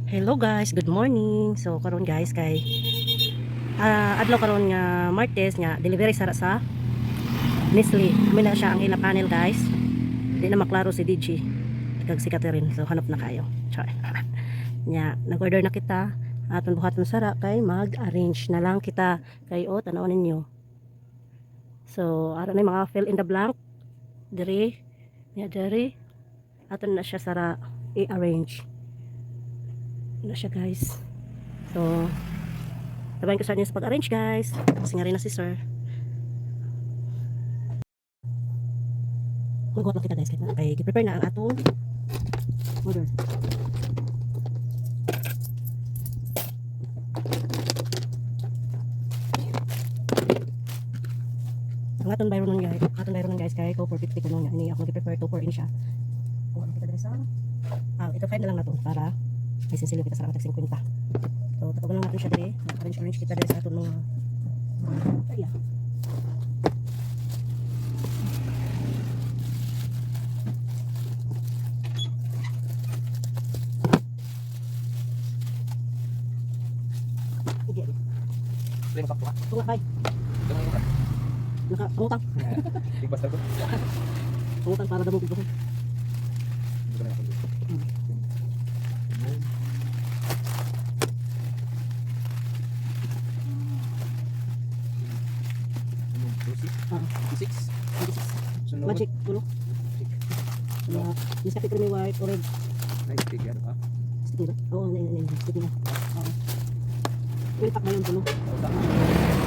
Hello guys, good morning. So karon guys kay adlaw karon nga Martes nga delivery sara sa Nestle. Kami na siya ang ila panel guys. Di na maklaro si DJ kag si Catherine. So hanap na kayo. Char. Nya nag-order na kita. Aton buhaton sara kay mag-arrange na lang kita kay tanaw ninyo. So ara na mga fill in the blank. Diri, nya diri. Aton na siya sara i-arrange. Na siya guys. So tabayin ko sa inyo sa pag-arrange guys. Kasi nga rin na si sir. Magbuhat lang kita guys. Kaya i-prepare na ang atong order. Ang atong bayro nun guys. Atong bayro nun guys kay ko 450 ko nun nga. Ini ako nag-prepare to for in siya. Kung ano kita dali sa ito 5 na lang na to para may sinsilo kita sa ratag 50. So tatawagan lang natin siya dali. Arrange kita dali sa atong mga area. Lima sakto ka? Tunga kay. Ganun yung Naka-pangutang. big basta ko. Pangutang para damo ko. Hindi ko na ako. Six. Sunod. Magic puno. Miss Cafe Creamy White orange. Nice big yan ha. Sticky ba? Oo, sticky na. Oo. Will pack ba yung puno? Sa usa.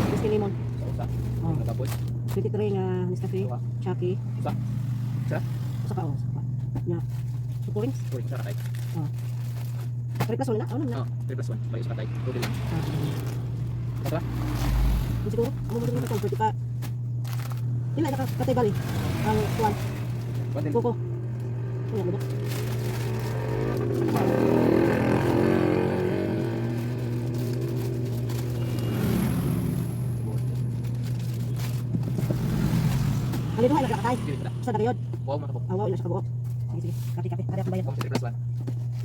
Whiskey lemon. Sa usa. Oo. Natapos. 23 nga Miss Cafe. Chucky. Usa. Isa. Saka saka. Nya. Sukurings. Uy, isa katay. Oo. Rekas wala na. Ano na? Oh, 3+1. May isa katay. Rodel lang. Basta? Siguro, amo mo rin pwede pa. Dili na katay bali. Ang kuan. One din. Kuko. Ano ba? Ali duha na katay. Dili ka na. Sa dagayod. Wow, makabok. Awaw ina sa kabuot. Sige, sige. Kape. Ari ako bayad. Wow,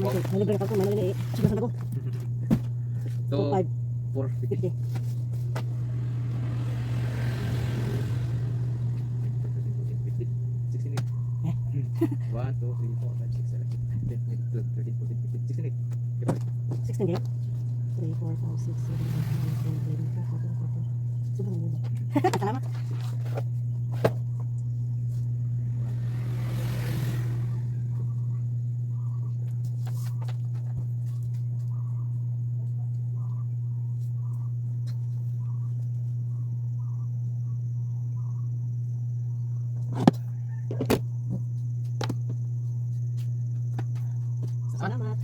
3+1. May libre ka ko, may libre. Sige sa dago. So, 5 450. 50. 1, 2, 3, 4, 5, 6, 7, 8, 10, 11, 12, 13, 14, 15, 16, 8. Diba? 16 game. 3, 4, 5, 6, 7, 8, 9, 10, 11, 12, 13, 14. Sobrang libre. Salamat. Salamat.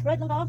Right lang ka.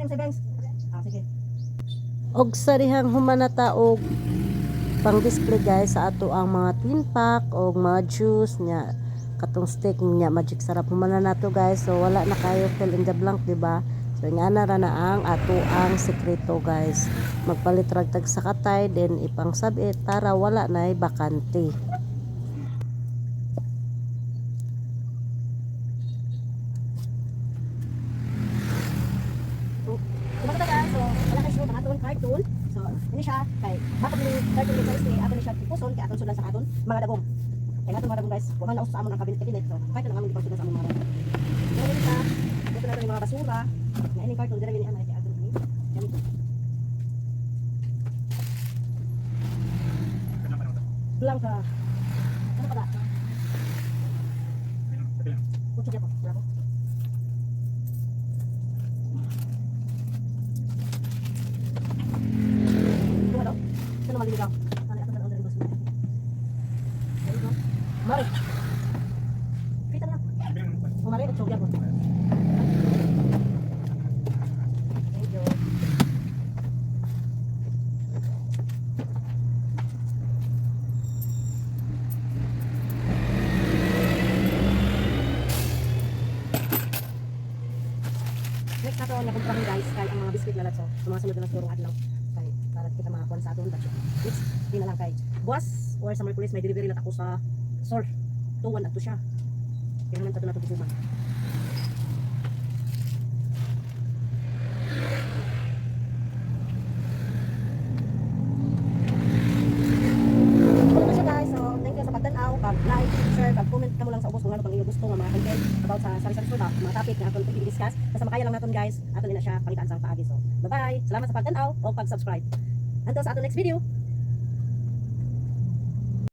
yung savings. Sige. Og sa dihang humanata og pang display guys sa ato ang mga twin pack o mga juice nya katong steak nya magic sarap humana nato guys, so wala na kayo fill in the blank, diba? So nga na ra na ang ato ang sekreto guys, magpalit ragtag sa katay then ipang sabit para wala na bakante. Diba ito guys, so wala kayo shoot ang aton cartoon. So ini siya kay bakit ni cartoon ni guys ni aton siya ipuson kay aton sudan sa aton mga dagom. Kaya aton mga dagom guys, wala na usas sa amon ang kabinet. So kahit lang amon di pagsudan sa amon mga dagom. Pero ini siya, ito na yung mga basura. Na ini cartoon dire ni anay kay aton ni. Ganito. Blanca. Ano pa ba? Puto siya po. Bravo. Ano maliligaw? Ano ato na order boss mo? Mari. Kita na. Mari at chogya po. Thank you. Next na to na kumprahin guys kay ang mga biscuit na latso. Mga sunod na turong adlaw. Kay para kita makakuha sa aton budget. Next, di na lang kay buwas or sa Merkulis may delivery lang ako sa store. Tuwan ato siya. Kaya naman tato na ito tutuman. Ito na siya guys. So, thank you sa pagtanaw, pag-like, share, pag-comment ka mo lang sa ubos kung ano pang iyo gusto nga mga content about sa sari-sari store, mga topic na aton i-discuss. Basta makaya lang naton guys. Aton din na siya pangitaan sa paagi. So, bye-bye. Salamat sa pagtanaw o pag-subscribe. Until sa aton next video.